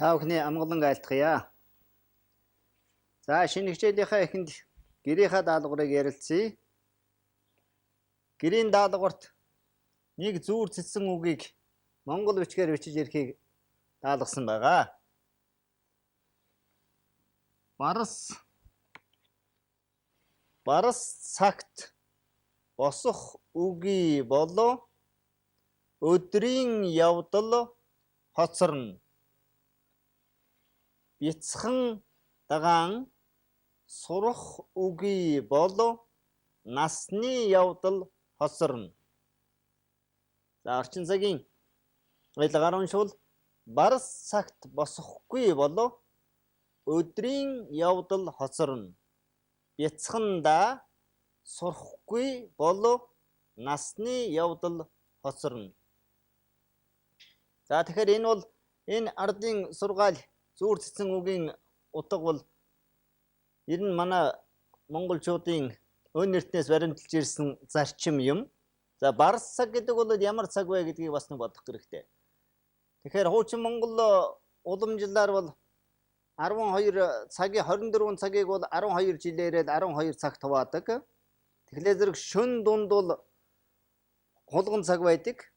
Та бүхний амгалан айлтгая. За шинэ хичээлийнхаа эхэнд гэрийнхаа даалгаврыг ярилцъя. Гэрийн даалгаварт нэг зүүр цэцсэн үгийг монгол бичгээр бичиж ирэхийг даалгасан байгаа. Барас цагт босох үгүй болоо өдрийн явдал хоцорно. Бяцхан дагаан сурах үгүй болоо насны явдал хоцорно. За орчин цагийн ойлгоор уншвал барас цагт босохгүй болоо өдрийн явдал хоцорно. Бяцхандаа сурахгүй болоо насны явдал хоцорно. За тэгэхээр энэ бол энэ ардын сургаал зүүр цэцэн үгийн утга бол ер нь манай монголчуудын өн эртнээс баримталж ирсэн зарчим юм. За барс цаг гэдэг бол ямар цаг вэ гэдгийг бас нэг бодох хэрэгтэй. Тэгэхээр хуучин Монгол уламжлалаар бол 12 цагийн 24 цагийг бол 12 жилээрээ 12 цаг хуваадаг. Тэгэхээр зэрэг шөнө дунд бол хулган цаг байдаг.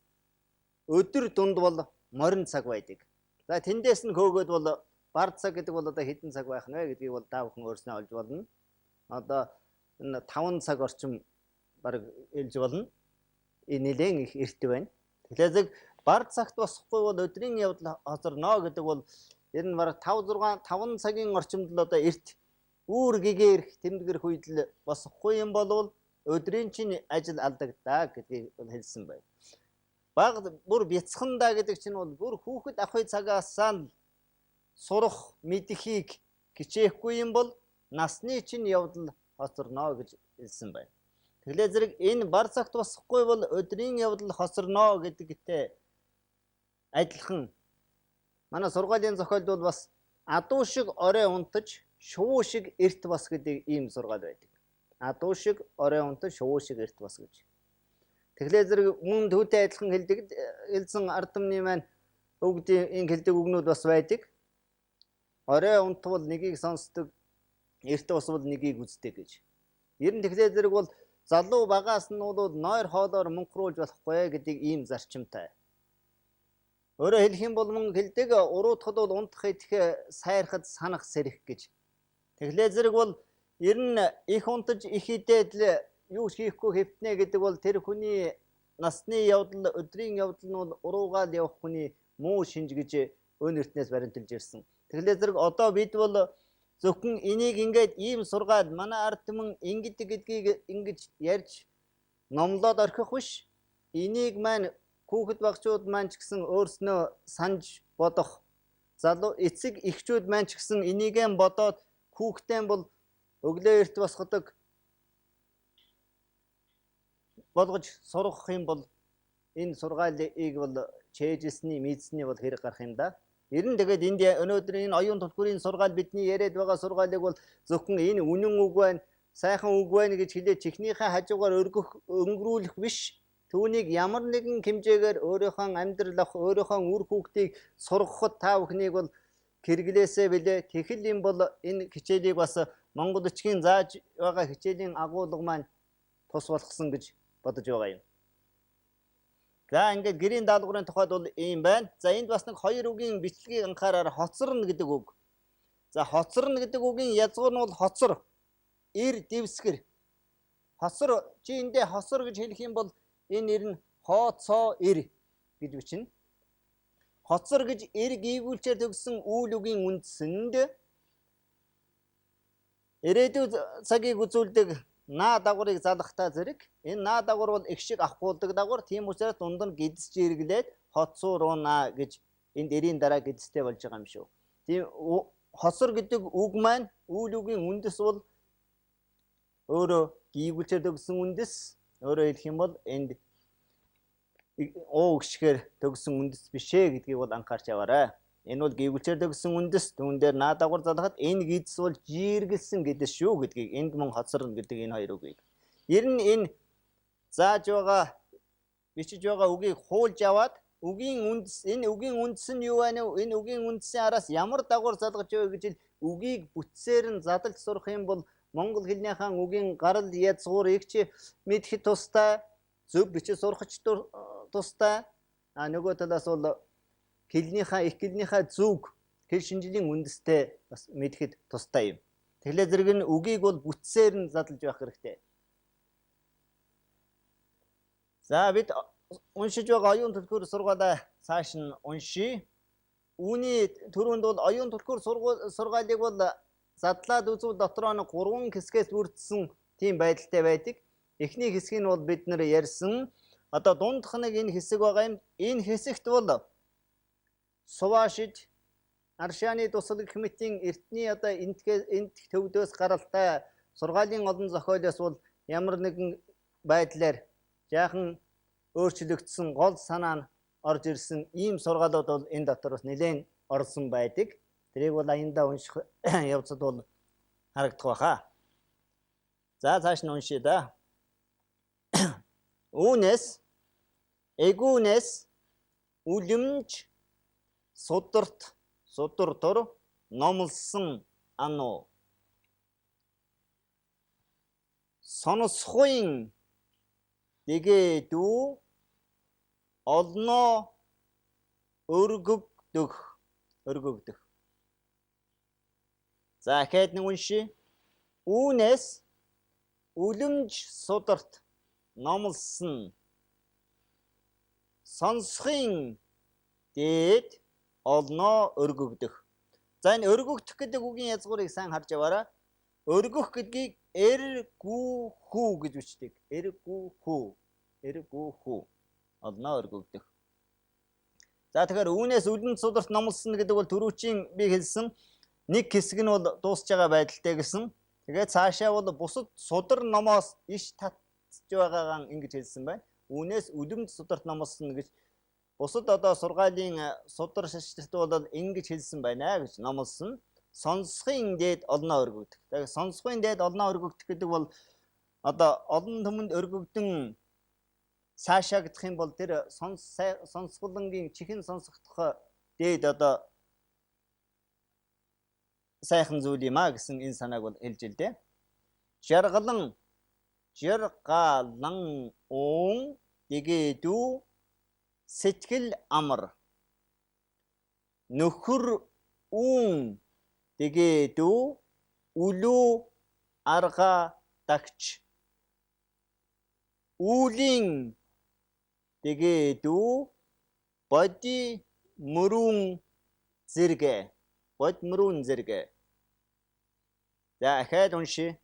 Өдөр дунд бол морин цаг байдаг. За тэндээс нь хөөгөөд бол бар цаг гэдэг бол одоо хэдэн цаг байх нь вэ гэдгийг бол та бүхэн өөрснөө олж болно. Одоо энэ 5 цаг орчим баг хэлж болно. Энэ нэлээд их эрт байна. Тэгэхээр зэрэг бар цагт босохгүй бол өдрийн явдал хоцорно гэдэг бол ер нь баг 5 цагийн орчимд л одоо эрт үүр гэгээр тэмдгэр хүйдэл босохгүй юм болвол өдрийн чинь ажил алдагдаа гэдгийг хэлсэн байна. Баг бүр бяцхандаа гэдэг чинь бол бүр хүүхэд ахуй цагаас нь сурах мэдхийг хичээхгүй юм бол насны чинь явдал хоцорно гэж хэлсэн байна. Тэгэхээр зэрэг энэ бар цагт босохгүй бол өдрийн явдал хоцорно гэдэгтэй адилхан манай сургаалын зохиолд бол бас адуу шиг орой унтаж шувуу шиг эрт бас гэдэг ийм сургаал байдаг. Адуу шиг орой унтаж шувуу шиг эрт бас гэж. Тэгэхээр зэрэг мөн түүтэй адилхан хэлсэн ардамны маань өгдөг энэ хэлдэг үгнүүд бас байдаг. Орой унтвал нэгийг сонсдог, эрт босвол нэгийг үздэг гэж. Ер нь тэгэхээр зэрэг бол залуу багаас нь бол нойр хоолоор мөнхруулж болохгүй гэдэг ийм зарчимтай. Өөрөөр хэлэх юм бол мөн хэлдэг уруудахад бол унтах идэх сайрахад санах сэрэх гэж. Тэгэхээр зэрэг бол ер нь их унтаж их идээд л юу хийхгүй хэвтнэ гэдэг бол тэр хүний насны явдал өдрийн явдал нь бол уруугаад явах хүний муу шинж гэж өн эртнээс баримталж ирсэн. Тэгэхээр зэрэг одоо бид бол зөвхөн энийг ингээд ийм сургаад манай ард түмэн ингэдэг гэдгийг ингэж ярьж номлоод орхих биш. Энийг маань хүүхэд багчууд маань ч гэсэн өөрснөө санаж бодох. Залуу эцэг эхчүүд маань ч гэсэн энийгээ бодоод хүүхдээ бол өглөө эрт босгодог болгож сургах юм бол энэ сургаалыг бол чэйжсэний мэдсэний бол хэрэг гарах юм да. Ер нь тэгээд энд өнөөдөр энэ оюун түлхүүрийн сургаал бидний яриад байгаа сургаалыг бол зөвхөн энэ үнэн үг байна, сайхан үг байна гэж хэлээд чихнийхээ хажуугаар өнгөрүүлэх биш. Түүнийг ямар нэгэн хэмжээгээр өөрийнхөө амьдрал ах, өөрийнхөө үр хүүхдийг сургахад та бүхнийг бол хэрэглээсээ билээ. Тэгэхэл юм бол энэ хичээлийг бас Монгол бичгийн зааж байгаа хичээлийн агуулга маань тус болгосон гэж бодож байгаа юм. За ингээд гэрийн даалгаврын тухайд бол ийм байна. За энд бас нэг хоёр үгийн бичлэгийг анхаараар хоцорно гэдэг үг. За хоцорно гэдэг үгийн язгуур нь бол хоцор, эр дэвсгэр. Хоцор чи эндээ хоцор гэж хэлэх юм бол энэ нэр нь хооцоо эр гэж бичнэ. Хоцор гэж эр гүйгүүлчээр төгссөн үйл үгийн үндсэнд ирээдүйн цагийг үзүүлдэг наа дагаврыг залгахтаа зэрэг энэ наа дагавар бол их шиг авахгүйдэг дагавар. Тийм учраас дунд нь гидсж эргэлээд хоцууруна гэж энд эрийн дараа гидстэй болж байгаа юм шүү. Тийм хоцор гэдэг үг маань үйл үгийн үндэс бол өөрөө гүйгүүлчээр төгссөн үндэс. Өөрөөр хэлэх юм бол энд оо гიშгээр төгссөн үндэс биш ээ гэдгийг бол анхаарч яваарай. Энэ бол гүйгүүлчээр төгссөн үндэс, түүн дээр наа дагавар залгахад энэ гидс бол жиргэлсэн гэдэж шүү гэдгийг энд мөн хоцорно гэдэг энэ хоёр үгийг. Ер нь энэ зааж байгаа бичиж байгаа үгийг хуулж аваад Энэ үгийн үндэс нь юу байна вэ? Энэ үгийн үндэсийн араас ямар дагавар залгаж байгаа гэж хэл үгийг бүтсээр нь задлж сурах юм бол монгол хэлнийхээ үгийн гарал язгуурыг чи мэдхэд тустай, зөв бичиж сурахч тустай. Нөгөө талаас бол их хэлнийхээ зүг, хэл шинжлэлийн үндэстэй бас мэдхэд тустай юм. Тэгэхээр зэрэг нь үгийг бол бүтсээр нь задлж байх хэрэгтэй. За бид уншиж байгаа оюун түлхүүр сургаалаа цааш нь уншия. Үүний түрүүнд бол оюун түлхүүр сургаалыг бол задлаад үзвэл дотроо нь 3 хэсгээс бүрдсэн тийм байдалтай байдаг. Эхний хэсгийг нь бол бид нэр ярьсан. Одоо дундх нэг энэ хэсэг байгаа юм. Энэ хэсэгт бол Сувашид Аршааны тусал гэх мэтийн эртний одоо энтх төвдөөс гаралтай сургаалын олон зохиолоос бол ямар нэгэн байдлаар жаахан өөрчлөгдсөн гол санаа нь орж ирсэн ийм сургаалууд бол энэ дотроос нэлээд орсон байдаг. Тэрийг бол аяндаа унших явцад бол харагдах байхаа. За цааш нь уншия да. Үүнээс эгүүнээс үлэмж судартор номлосон ануу сонсохын дэгэдүү олноо өргөгдөх. За хэд нэг уншия. Үүнээс үлэмж сударт номлосон сонсохын дээд олноо өргөгдөх. За энэ өргөгдөх гэдэг үгийн язгуурыг сайн харж аваарай. Өргөх гэдгийг эргүүхүү гэж бичдэг. Эргүүхүү. Олноо өргөгдөх. За тэгэхээр үүнээс үлэмж сударт номлосон гэдэг бол түрүүчийн би хэлсэн нэг хэсэг нь бол дуусж байгаа байдалтай гэсэн. Тэгээд цаашаа бол бусад судар номоос иш татж байгаагаа ингэж хэлсэн байна. Үүнээс үлэмж сударт номлосон гэж бусад одоо сургаалын судар шашилт бол ингэж хэлсэн байна гэж номлосон. Сонсохын дээд олноо өргөгдөх. Тэгэхээр сонсохын дээд олноо өргөгдөх гэдэг бол одоо олон түмэнд өргөгдөн цаашаагдах юм бол тэр сонсголонгийн чихэн сонсогдох дээд одоо сайхан зүйл юм а гэсэн энэ санааг бол хэлж л дээ. Жаргалан уун дэгэдүү сэтгэл амар. Нөхөр уун дэгэдүү үлүү арга дагч. Үүлийн дэгэдүү боди мөрүүн зэрэг. За ахаад уншия.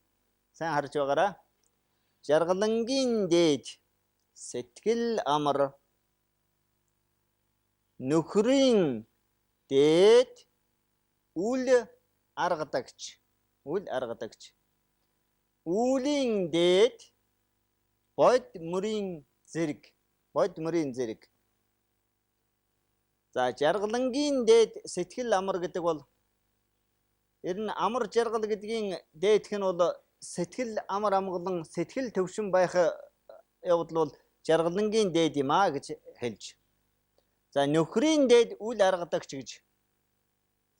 Сайн харж байгаарай. Жаргалангийн дээд сэтгэл амар. Нөхрийн дээд үл аргадагч. Үүлийн дээд бод мөрийн зэрэг. За жаргалангийн дээд сэтгэл амар гэдэг бол ер нь амар жаргал гэдгийн дээдх нь бол сэтгэл амар амгалан сэтгэл төвшин байх явдал бол жаргалангийн дээд юм а гэж хэлж. За нөхрийн дээд үл аргадагч гэж.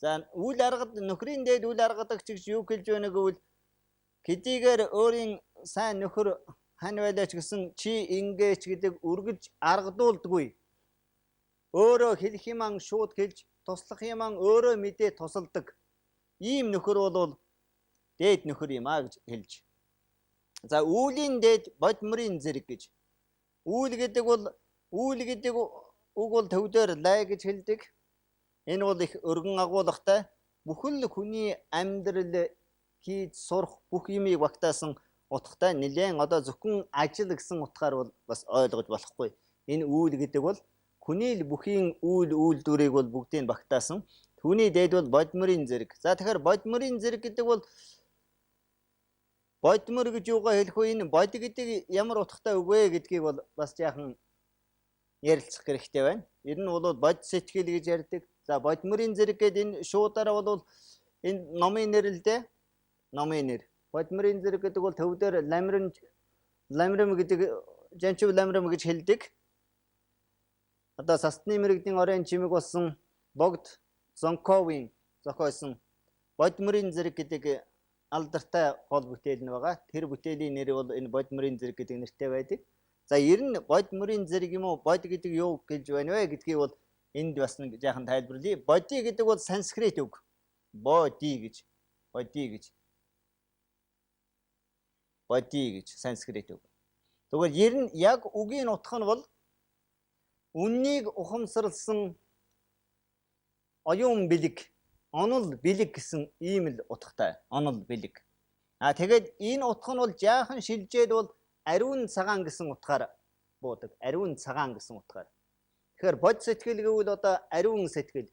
За нөхрийн дээд үл аргадагч гэж юу хэлж байна гэвэл хэдийгээр өөрийн сайн нөхөр хань байлаач гэсэн чи ингээч гэдэг үргэлж аргадуулдаггүй. Өөрөө хэлэх юман шууд хэлж, туслах юман өөрөө мэдээ тусалдаг. Ийм нөхөр бол дээд нөхөр юм а гэж хэлж. За үүлийн дээд бодмөрийн зэрэг гэж. Үүл гэдэг үг бол төвдөр лай гэж хэлдэг. Энэ бол их өргөн агуулгатай. Бүхэл хүний амьдрал хийж сурах бүх юмыг багтаасан утгатай нэлээд одоо зөвхөн ажил гэсэн утгаар бол бас ойлгож болохгүй. Энэ үүл гэдэг бол хүний л бүхийн үйлдвэрийг бол бүгдийг багтаасан. Түүний дээд бол бодмөрийн зэрэг. За тэгэхээр бодмөрийн зэрэг гэдэг бол бодмөр гэж юугаа хэлэх вэ? Энэ бод гэдэг ямар утгатай үг вэ гэдгийг бол бас яахан ярилцах хэрэгтэй байна. Ер нь бол бод сэтгэл гэж ярьдаг. За бодмөрийн зэрэг гэдэг энэ шуудаараа бол энэ номын нэр л дээ. Номын нэр. Бодмөрийн зэрэг гэдэг бол төвдөр ламрам гэдэг жанчив ламрам гэж хэлдэг. Одоо сасны мэрэгдийн оройн чимэг болсон богд Зонковын зохиосон Бодмөрийн зэрэг гэдэг алдартай гол бүтээл нь байгаа. Тэр бүтээлийн нэр бол энэ Бодмөрийн зэрэг гэдэг нэртэй байдаг. За ер нь Бодмөрийн зэрэг юм уу, бод гэдэг юу гэж байна вэ гэдгийг бол энд бас нэг жаахан тайлбарлая. Боди гэдэг бол санскрит үг. Боди гэж. Боди гэж санскрит үг. Тэгвэл ер нь яг үгийн утга нь бол үннийг ухамсарлсан оюун бэлэг, онол бэлэг гэсэн ийм л утгатай. Онол бэлэг. Тэгээд энэ утга нь бол жаахан шилжээд бол ариун цагаан гэсэн утгаар буудаг. Ариун цагаан гэсэн утгаар. Тэгэхээр бод сэтгэл гэвэл одоо ариун сэтгэл,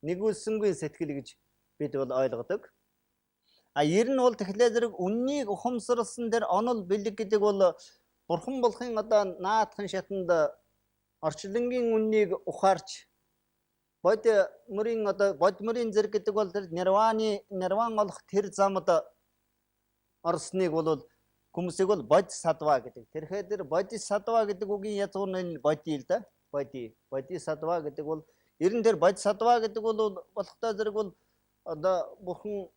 нэгүүлсэнгүй сэтгэл гэж бид бол ойлгодог. Ер нь бол тэгэхээр зэрэг үннийг ухамсарлсан дээр онол бэлэг гэдэг бол бурхан болохын одоо наадхан шатанд орчлонгийн үннийг ухаарч бодмөрийн зэрэг гэдэг бол тэр нирван олох тэр замд орсныг бол хүмүүсийг бол бодисаттва гэдэг. Тэгэхээр тэр бодисаттва гэдэг үгийн язгуур нь боди л да. Бодисаттва гэдэг бол ер нь тэр бодисаттва гэдэг бол болохтой зэрэг бол одоо бурхан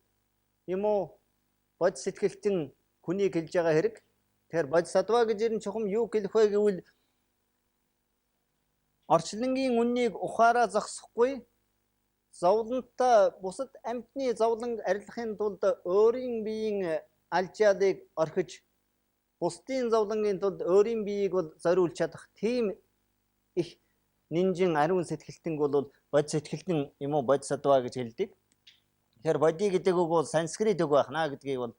юм уу бод сэтгэлтэн хүнийг хэлж байгаа хэрэг. Тэгэхээр бодисаттва гэж ер нь чухам юу хэлэх вэ гэвэл орчлонгийн үннийг ухаараа зогсохгүй, зовлонтой бусад амьтны зовлон арилгахын тулд өөрийн биеийн алжаалыг орхиж, бусдын зовлонгийн тулд өөрийн биеийг бол зориулж чадах тийм их нинжин ариун сэтгэлтэн бол бод сэтгэлтэн юм уу бодисаттва гэж хэлдэг. Тэгэхээр боди гэдэг үг бол санскрит үг байна гэдгийг бол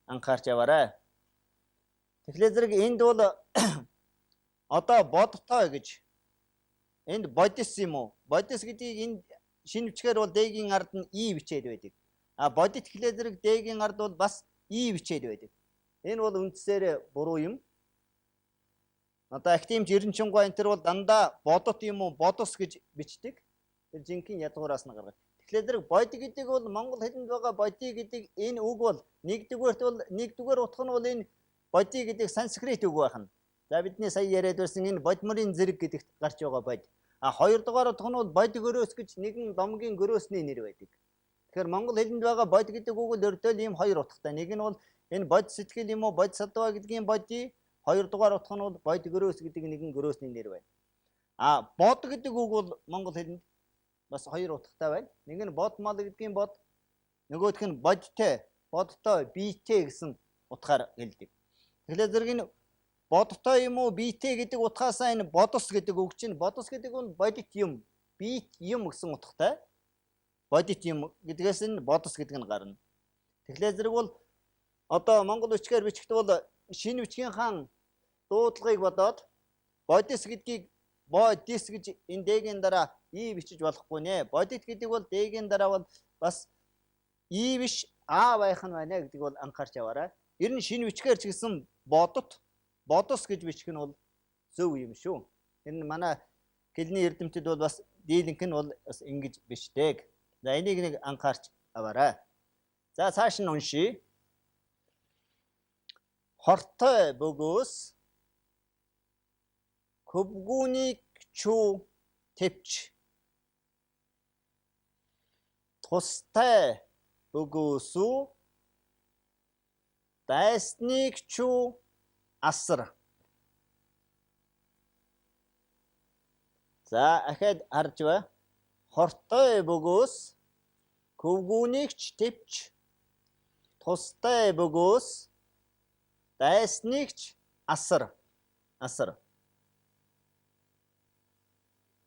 анхаарч яваарай. Тэгэхээр зэрэг энд бол одоо бодтой гэж энд бодис юм уу? Бодис гэдгийг энд шинэвчгээр бол дэгийн ард нь и бичээд байдаг. Бодит гэхлээр зэрэг дэгийн ард бол бас и бичээд байдаг. Энэ бол үндсээр буруу юм. Одоо актимч 93 энэ төр бол дандаа бодот юм уу? Бодос гэж бичдэг. Тэр жинхэнэ ядгуураас нь гаргаж. Тэгэхээр зэрэг боди гэдэг бол монгол хэлэнд байгаа боди гэдэг энэ үг бол нэгдүгээр утга нь бол энэ боди гэдэг санскрит үг байна. За бидний сая яриад байсан энэ бодмөрийн зэрэг гэдэгт гарч байгаа бод. Хоёрдугаар утга нь бол бод гөрөөс гэж нэгэн домгийн гөрөөсний нэр байдаг. Тэгэхээр монгол хэлэнд байгаа бод гэдэг үг л өртөл ийм хоёр утгатай. Нэг нь бол энэ бод сэтгэл юм уу бодисаттва гэдгийн боди, хоёрдугаар утга нь бол бод гөрөөс гэдэг нэгэн гөрөөсний нэр байна. Бод гэдэг үг бол монгол хэлэнд бас хоёр утгатай байна. Нэг нь бод мал гэдгийн бод, нөгөөх нь бодтой, биетэй гэсэн утгаар хэлдэг. Тэгэхээр зэрэг энэ бодтой юм уу биетэй гэдэг утгаасаа энэ бодос гэдэг үг чинь бодос гэдэг нь бодит юм, биет юм гэсэн утгатай. Бодит юм гэдгээс нь бодос гэдэг нь гарна. Тэгэхээр зэрэг бол одоо монгол үчгээр бичгт бол шинэ үчгийн хаан дуудлагыг бодоод бодис гэдгийг бодис гэж энэ дэгийн дараа и бичиж болохгүй нэ. Бодит гэдэг бол дэгийн дараа бол бас и биш байх нь байна гэдгийг бол анхаарч яваарай. Ер нь шинэ үчгээр ч гэсэн бодос гэж бичих нь бол зөв юм шүү. Энэ манай хэлний эрдэмтэд бол бас дийлэнх нь бол бас ингэж бичдэг. За энийг нэг анхаарч аваарай. За цааш нь уншия. Хортой бөгөөс хөвгүүнийг чүү тэвч. Тустай бөгөөсөө дайсныг чүү асар. За ахад харж бай. Хортой бөгөөс хөвгүүнийг тэвч. Тустай бөгөөс дайсныг асар.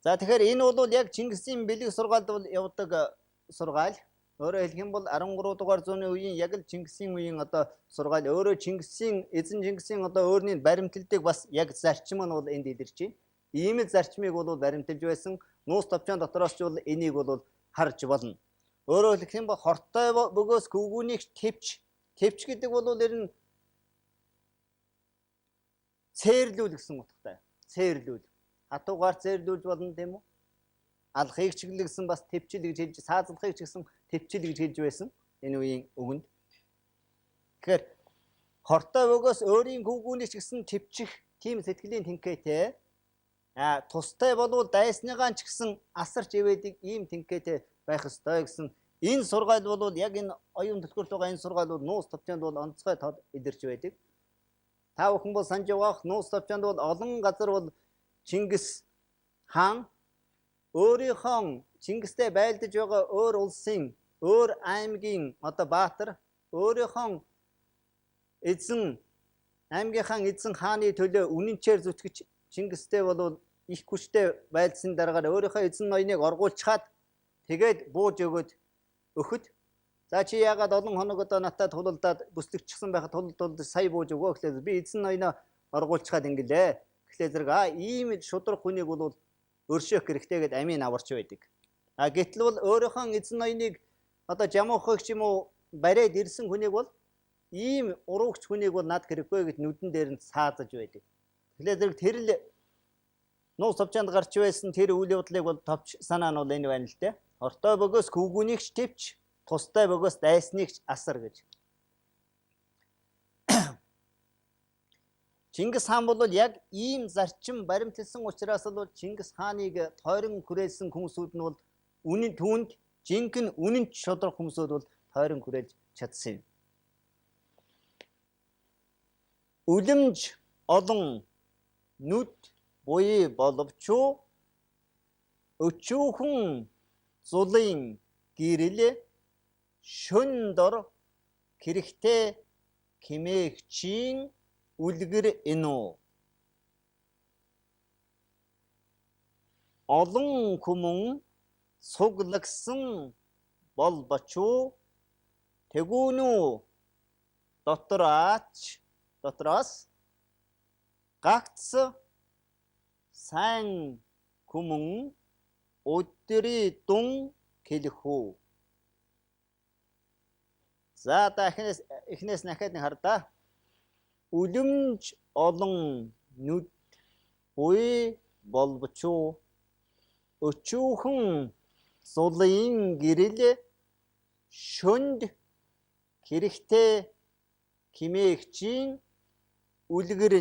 За тэгэхээр энэ бол яг Чингисийн бэлэг сургаалд бол явдаг сургаал. Өөрөөр хэлэх юм бол 13 дугаар зууны үеийн яг л Чингисийн үеийн одоо сургаал. Өөрөө эзэн Чингисийн одоо өөрийн баримталдыг бас яг зарчим нь бол энд илэрч байна. Ийм л зарчмыг бол баримталж байсан. Нуус товчон дотроос ч бол энийг бол харж болно. Өөрөөр хэлэх юм бол хортой бөгөөс хөвгүүнийг тэвч гэдэг бол ер нь цээрлүүл гэсэн утгатай. Цээрлүүл. Хатуугаар цээрлүүлж болно тийм үү? Алхахыг чиглэлсэн бас тэвчил гэж хэлж, саазлахыг ч гэсэн тэвчил гэж хэлж байсан энэ үеийн үгэнд. Тэгэхээр хортой бөгөөс өөрийн хөвгүүнийг ч гэсэн тэвчих тийм сэтгэлийн тэнхээтэй. Тустай болвол дайсныгаа ч гэсэн асарч ивэдэг ийм тэнхээтэй байх ёстой гэсэн. Энэ сургаал бол яг энэ оюун төлөвлөлт байгаа энэ сургаал бол нууц товчонд бол онцгой тод илэрч байдаг. Та бүхэн бол санаж явах нууц товчонд бол олон газар бол Чингис хаан өөрийнхөө Чингистэй байлдаж байгаа өөр улсын өөр аймгийн одоо баатар өөрийнхөө эзэн аймгийнхаа эзэн хааны төлөө үнэнчээр зүтгэж Чингистэй бол их хүчтэй байлдсан дараагаар өөрийнхөө эзэн ноёныг оргуулчаад тэгээд бууж өгöd өгөхөд за чи яагаад олон хоног одоо натаа тулалдаад бүслэгчсэн байхад тулалдуулж сая бууж өгөө гэхлээр би эзэн ноёноо оргуулчаад ингэлээ. Тэгэхээр зэрэг ийм шудраг хүнийг бол өршөөх хэрэгтэй гэдээ амийн аварч байдаг. Гэтэл бол өөрийнхөө эзэн ноёныг одоо жамуухыг ч юм уу бариад ирсэн хүнийг бол ийм уруугч хүнийг бол над хэрэггүй гэд нүдэн дээр нь саазаж байдаг. Тэгэхээр зэрэг тэр л нууц товчонд гарч байсан тэр үйл явдлыг бол товч санаа нь бол энэ байна л дээ. Ортой бөгөөс хүүгүнийгч төвч, тустай бөгөөс дайсныг асар гэж. Чингис хаан бол яг ийм зарчим баримталсан учраас бол Чингис хааныг тойрон хүрээсэн хүмүүсүүд нь бол үнэн түүнд жинхэнэ үнэн шудраг хүмүүсүүд бол тойрон хүрээж чадсан юм. Үлэмж олон нүд буй боловч өчүүхэн зулын гэрэл шөн дор хэрэгтэй хэмээгчийн үлгэр энүү. Олон хүмүүн суглагсан болбоч тэгүүнүү дотроос гагц сайн хүмүүн өдрий дун хэлэхүү. За эхнээс дахиад нэг хардаа. Үлэмж олон нүд буй болбоч өчүүхэн зулын гэрэл шөнд хэрэгтэй хэмээгчийн үлгэр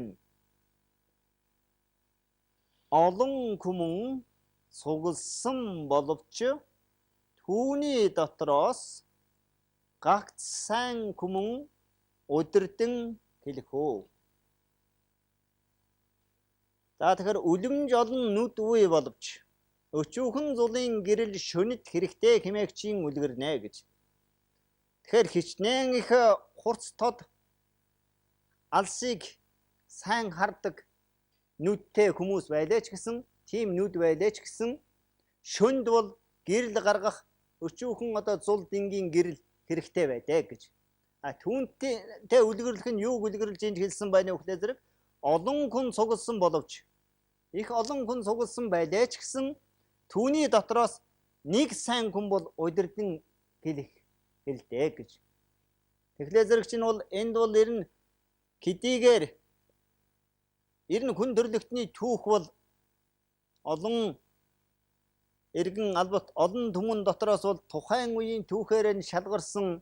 нь. Олон хүмүүн сугалсан боловч түүний дотроос гагц сайн хүмүүн өдөрдөн хэлэхүү. За тэгэхээр үлэмж олон нүд үе боловч өчүүхэн зулын гэрэл шөнөд хэрэгтэй хэмээгчийн үлгэр нэ гэж. Тэгэхээр хичнээн их хурц тод алсыг сайн хардаг нүдтэй хүмүүс байлаа ч гэсэн тийм нүд байлаа ч гэсэн шөнд бол гэрэл гаргах өчүүхэн одоо зул дингийн гэрэл хэрэгтэй байдаа гэж. Түүнтэй үлгэрлэх нь юуг үлгэрлж ийн хэлсэн байна вэ гэхээр зэрэг олон хүн цугласан боловч их олон хүн цугласан байлаа ч гэсэн түүний дотроос нэг сайн хүн бол удирдан хэлдэ гэж. Тэгэхээр зэрэг чинь бол энд бол ер нь хэдийгээр ер нь хүн төрлөختний түүх бол олон эргэн албат олон түмэн дотроос бол тухайн үеийн түүхээр нь шалгарсан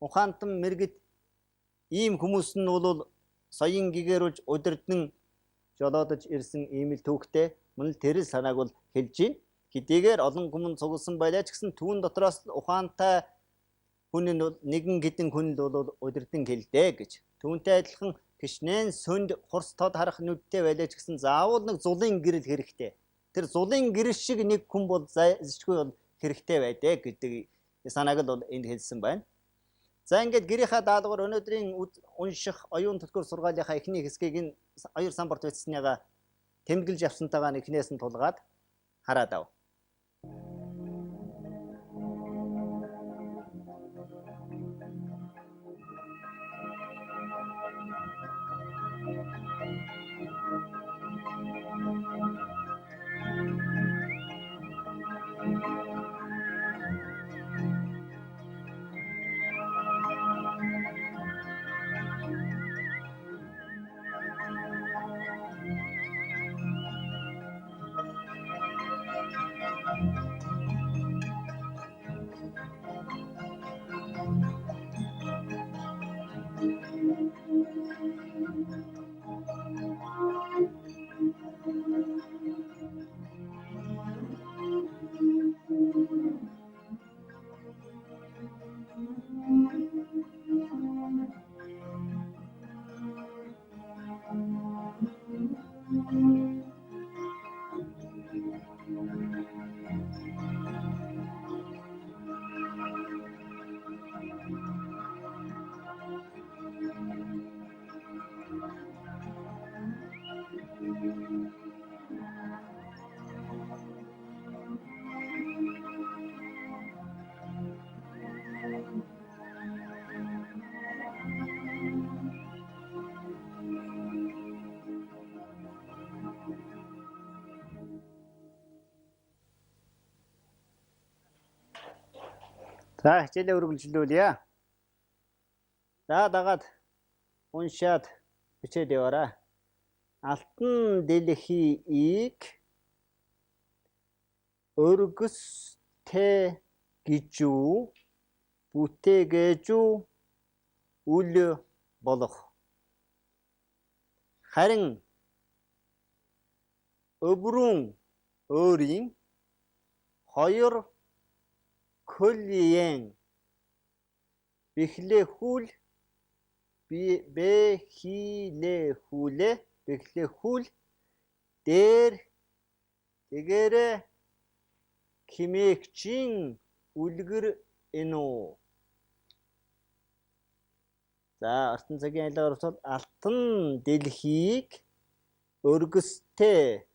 ухаантан мэрэгд ийм хүмүүс нь бол соён гэгэрүүлж удирдан жолоодож ирсэн ийм л түүхтэй мөн л тэр санааг бол хэлж байна. Хэдийгээр олон хүмүүс цугласан байлаа ч гэсэн түүн дотроос ухаантай хүн нь нэгэн хэдэн хүн л бол удирдан хэлдэ гэж. Түүнтэй адилхан хичнээн сөнд хурц тод харах нүдтэй байлаа ч гэсэн заавал нэг зулын гэрэл хэрэгтэй. Тэр зулын гэрэл шиг нэг хүн бол зэжгүй бол хэрэгтэй байдэ гэдэг санааг л бол энд хэлсэн байна. За ингээд гэрийнхаа даалгавар өнөөдрийн унших оюун төлбөр сургаалынхаа эхний хэсгийг энэ хоёр самбарт бичснийгаа тэмдэглэж авсантайгаа эхнээс нь тулгаад хараад ав. За хичээлээ үргэлжлүүлье. За дагаад уншаад бичээд яваарай. Алтан дэлхийг өргөстэй гэж үү, бүтээгэж үү, үл болох. Харин өврөн өөрийн хоёр хөлyen бэхлэхүүл дээр тэгээрэ химээгчийн үлгэр энүү. За ертөнц цагийн айлгаар бол алтан дэлхийг өргөстэй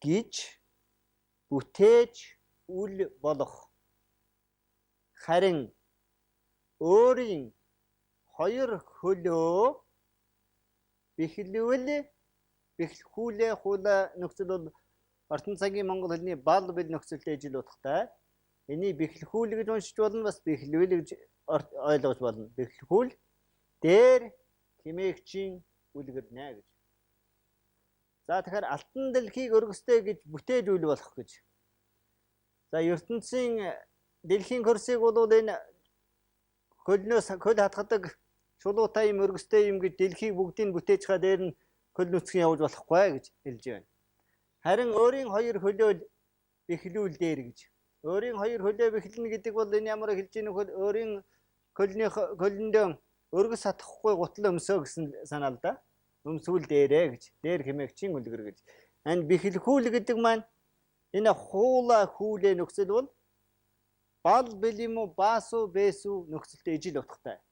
гэж бүтээж үл болох. Харин өөрийн хоёр хөлөө бэхлэхүүлээ хуула нөхцөл бол ертөнц цагийн монгол хэлний бал бэл нөхцөлтэй ижил утгатай. Энийг бэхлэхүүл гэж уншиж болно, бас бэхлэвэл гэж ойлгож болно. Бэхлэхүүл дээр химээгчийн үлгэрнэ гэж. За тэгэхээр алтан дэлхийг өргөстэй гэж бүтээж үл болох гэж. За ертөнцийн дэлхийн хөрсийг бол энэ хөл хатгадаг шулуутай юм өргөстэй юм гэж дэлхийг бүгдийг бүтээж хаа дээр нь хөл нүцгэн явуулж болохгүй гэж хэлж байна. Харин өөрийн хоёр хөлөө бэхлүүл дээр гэж. Өөрийн хоёр хөлөө бэхлэнэ гэдэг бол энэ ямар хэлж ийнө хөл өөрийн хөлөндөө өргөс хатахгүй гутал өмсөө гэсэн санаа л да. Өмсвөл дээрээ гэж. Дээр хэмээгчийн үлгэр гэж. Энэ бэхлэхүүл гэдэг маань энэ хуула хүүлээ нөхцөл бол бал бэлэм үү баасуу бэсүү нөхцөлтэй ижил утгатай.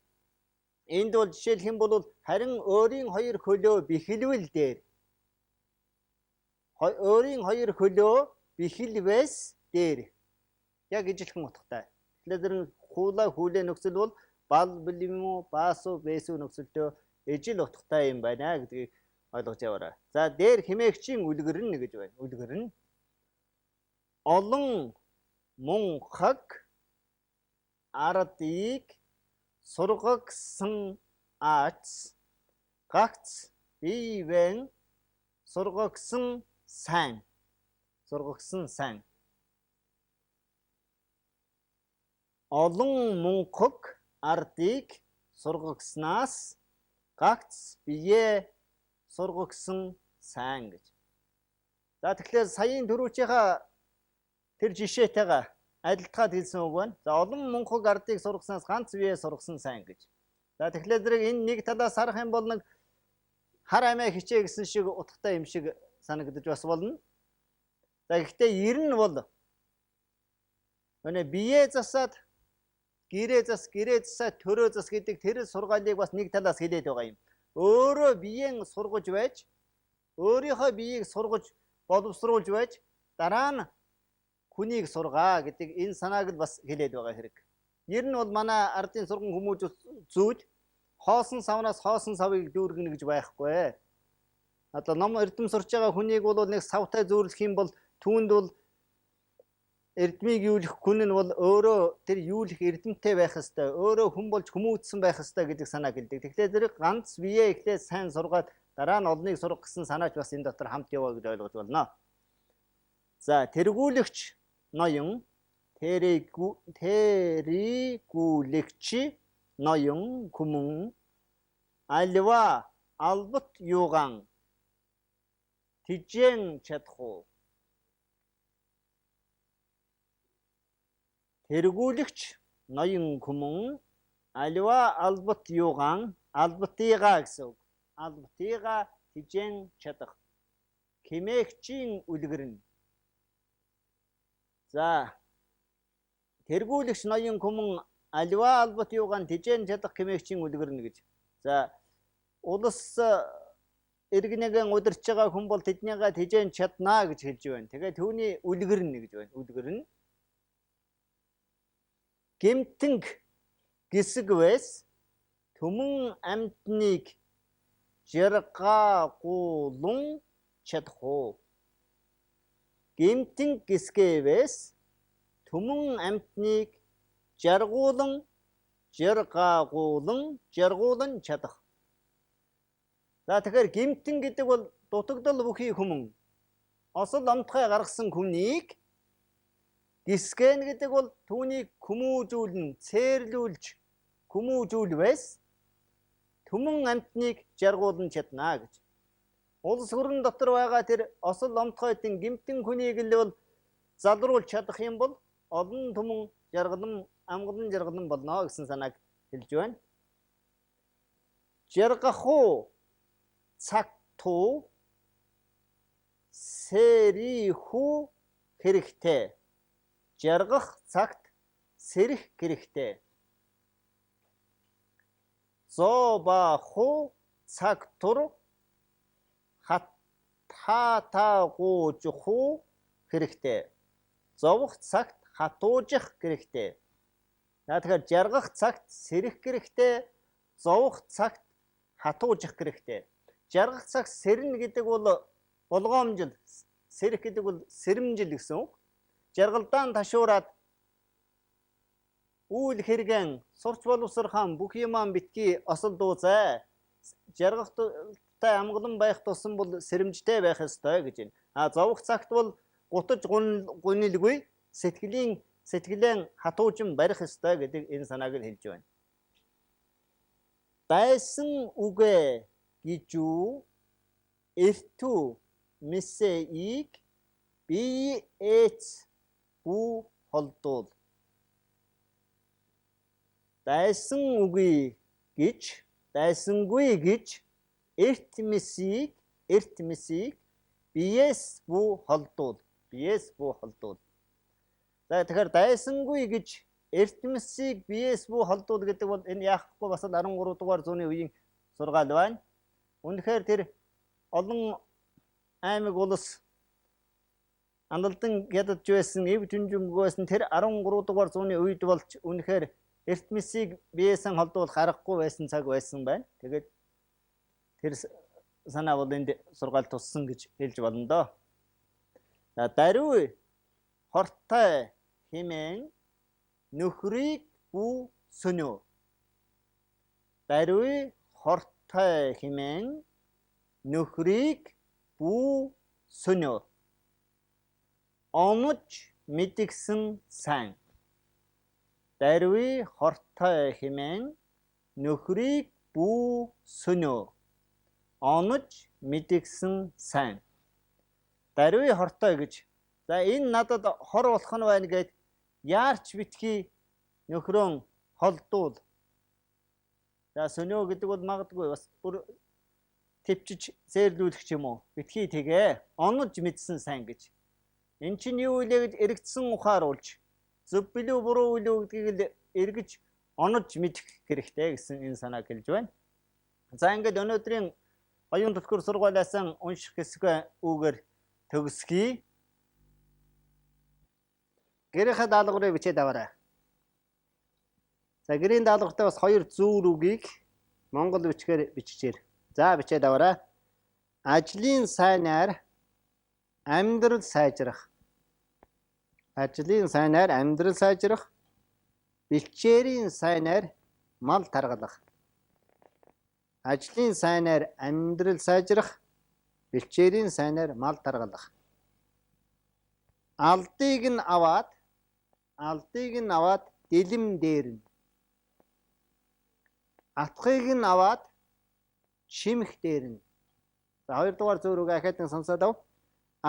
Энд бол жишээлх юм бол харин өөрийн хоёр хөлөө бэхлэвэл дээр. Өөрийн хоёр хөлөө бэхлэвэс дээр. Яг ижилхэн утгатай. Тэгэхээр хуула хүүлээ нөхцөл бол бал бэлэм үү баасуу бэсүү нөхцөлтэй ижил утгатай юм байна гэдгийг ойлгож яваарай. За дээр химээгчийн үлгэр нь гэж байна. Үлгэр нь олон мунхаг ардыг сургагсан ац гагц бивэн сургагсан сайн. Олон мунхаг ардыг сургагснаас гагц бие сургагсан сайн гэж. За тэгэхээр саяын дөрөвчийнхаа тэр жишээтэйгээ адилтгаад хэлсэн үг байна. За олон мунхаг ардыг сургаснаас ганц бие сургасан сайн гэж. За тэгэхээр зэрэг энэ нэг талаас харах юм бол нэг хар амиа хичээ гэсэн шиг утгатай юм шиг санагдаж бас болно. За гэхдээ ер нь бол өнөө бие засаад гэрээ засаад төрөө зас гэдэг тэр сургаалыг бас нэг талаас хэлээд байгаа юм. Өөрөө биеийн сургаж байж, өөрийнхөө биеийг сургаж боловсруулж байж, дараа нь хүнийг сургаа гэдэг энэ санааг л бас хэлээд байгаа хэрэг. Ер нь бол манай ардын сурган хүмүүс зүүд хоосон савнаас хоосон савыг дүүргэнэ гэж байхгүй. Одоо ном эрдэм сурч байгаа хүнийг бол нэг савтай зөөрлөх юм бол түүнд бол эрдмийг юулах хүн нь бол өөрөө тэр юулах эрдэмтэй байх ёстой. Өөрөө хүн болж хүмүүжсэн байх ёстой гэдэг санааг хэлдэг. Тэгэхээр зэрэг ганц бие ихлээр сайн сургаад дараа нь олныг сургах гэсэн санаач бас энэ дотор хамт яваа гэж ойлгож болно. За тэргүүлэгч ноён тэригүүлэгч ноён хүмүүн альва албат юуган тижэн чадах уу. Тэргүүлэгч ноён хүмүүн альва албат юуган албатыгаа гэсэн үг. Албатыгаа тижэн чадах. Химээгчийн үлгэр нь. За тэргүүлэгч ноён хүмүүн альва албат юуган тижэн чадах химээгчийн үлгэр нь гэж. За улс иргэнэгэн удирч байгаа хүн бол тэднийгээ тижэн чаднаа гэж хэлж байна. Тэгээд түүний үлгэр нь гэж байна. Үлгэр нь гэмтэнг гисэгвэс түмэн амьтныг жаргаагуулун чадах уу. Гэмтэнг гисгэвэс түмэн амьтныг жаргуулан жаргуулан чадах. За тэгэхээр гэмтэн гэдэг бол дутагдал бүхий хүмүн. Осол амтгай гаргасан хүнийг гисгэн гэдэг бол түүнийг хүмүүжүүлэн, цээрлүүлж, хүмүүжүүлвэс түмэн амтныг жаргуулан чадна гэж. Улс өрн дотор байгаа тэр осол амтгайтын гэмтэн хүнийг л бол залруулж чадах юм бол олон түмэн амгалан жаргалан болно гэсэн санааг хэлж байна. Жаргах уу цаг туу сэрихүү хэрэгтэй. Жаргах цагт сэрих хэрэгтэй. Зообах уу цаг тур хатаагуужих уу хэрэгтэй. Зовох цагт хатуужих хэрэгтэй. Тэгэхээр жаргах цагт сэрэх хэрэгтэй, зовох цагт хатуужих хэрэгтэй. Жаргах цаг сэрнэ гэдэг бол болгоомжил, сэрэх гэдэг бол сэрэмжил гэсэн үг. Жаргалдаан ташуураад үйл хэрэгэн сурч боловсрохаан бүх юман битгий осол дууцай. Жаргахтай амгалан байх тусам бол сэрэмжтэй байх ёстой гэж байна. Зовох цагт бол гутаж гунилгүй сэтгэлэн хатуужин барих ёстой гэдэг энэ санааг л хэлж байна. Дайсан үгэ гэж үү эртүү месэийг бие эц бүү холдуул. Дайсангүй гэж эрт месийг биес бүү холдуул. За тэгэхээр дайсангүй гэж эрт месийг биес бүү холдуул гэдэг бол энэ яахгүй бас 13 дугаар зууны үеийн сургаал байна. Үнэхээр тэр олон аймаг улс андалдан ядаж байсан, эв жүнжүнгөөс нь тэр 13 дугаар зууны үед болж үнэхээр эрт месийг биесэн холдуулах аргагүй байсан цаг байсан байна. Тэгээд тэр санаа бол энд сургаал туссан гэж хэлж болно доо. За даруй хортой хэмээн нөхрийг бүү сөнөө. Даруй хортой хэмээн нөхрийг бүү сөнөө. Онож мэдгсэн сайн. Даруй хортой хэмээн нөхрийг бүү сөнөө. Онож мэдгсэн сайн. Даруй хортой гэж. За энэ надад хор болох нь байна гэд яарч битгий нөхрөө холдуул. За сөнөө гэдэг бол магадгүй бас бүр төвчж зээрлүүлэх юм уу? Битгий тэгээ онож мэдсэн сайн гэж. Эн чинь юу вэ гэж эргэцсэн ухааруулж зөв билүү буруу билүү гэдгийг л эргэж онож мэдэх хэрэгтэй гэсэн энэ санааг хэлж байна. За ингээд өнөөдрийн оюун түлхүүр сургуулиас унших хэсэг үгээр төгсгий. Гэрийнхээ даалгаврыг бичээд аваарай. За гэрийн даалгавартай бас 2 зүүр үгийг монгол бичгээр биччихээр. За бичээд аваарай. Ажлын сайнаар амьдрал сайжрах. Ажлын сайнаар амьдрал сайжрах. Бэлчээрийн сайнаар мал таргалах. Ажлын сайнаар амьдрал сайжрах. Бэлчээрийн сайнаар мал таргалах. Алдыг нь аваад дэлэм дээрнэ. Атгыг нь аваад чимэх дээрнэ. За 2 дугаар зүүрүүг ахаад сонсоод ав.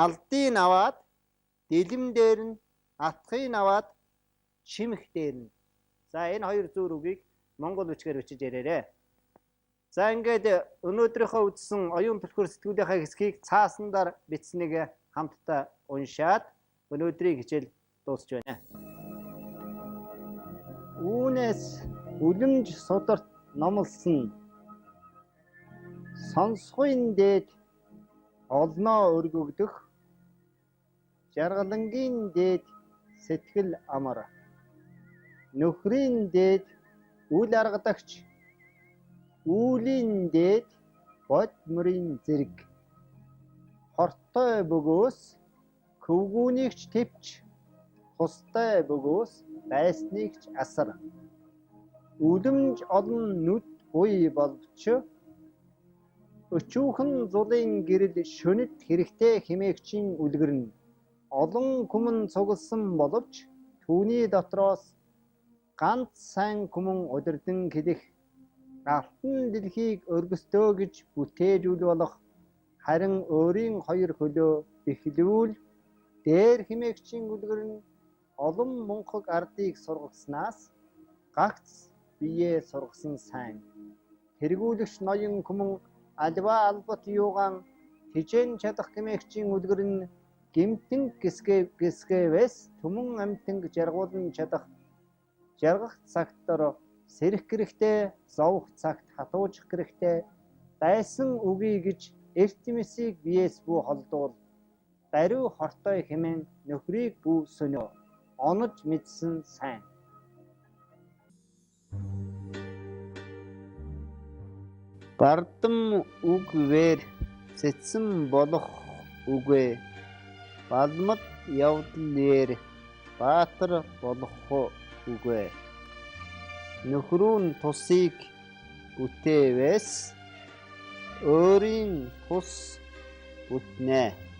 Алдыг нь аваад дэлэм дээрнэ. Атгыг нь аваад чимэх дээрнэ. За энэ 2 зүүрүүгийг монгол бичгээр бичиж ярээрэй. За ингээд өнөөдрийнхөө үзсэн оюун түлхүүр сэтгүүлийнхаа хэсгийг цаасандаар бичснийг хамтдаа уншаад өнөөдрийн хичээл дуусч байна. Үүнээс үлэмж сударт номлосон сонсгойн дээд олноо өргөгдөх жаргалангийн дээд сэтгэл амар нөхрийн дээд үл аргадагч үүлийн дээд бод мөрийн зэрэг хортой бөгөөс хөвгүүнийгч тэвч тустай бөгөөс дайсныг ч асар. Үлэмж олон нүд буй боловч өчүүхэн зулын гэрэл шөнөд хэрэгтэй хэмээгчийн үлгэрнэ. Олон хүмүн цугласан боловч түүний дотроос ганц сайн хүмүн удирдан хэлэх алтан дэлхийг өргөстөө гэж бүтээжүүл болох харин өөрийн хоёр хөлөө бэхлүүл дээр хэмээгчийн үлгэр нь олон мунхаг ардыг сургаснаас гагц биеэ сургасан сайн. Тэргүүлэгч ноён хүмүн альва албат юугаан хижээн чадах хэмээгчийн үлгэр нь гимтэн гисгэвэс түмэн амтанг жаргуулан чадах жаргах цагтар сэрэх гэрэгтэй зовх цагт хатуучих гэрэгтэй дайсан үгүй гэж эртмисийг биес бүү холдуул даруй хортой хэмээн нөхрийг бүү сөнөө онож мэдсэн сайн. Бардам үгвэр сэтсэн болох үгүй балмад явдлээр баатар болох үгүй нөхрүүн тусыг бүтээвэс өөрийн тус бүтнэ.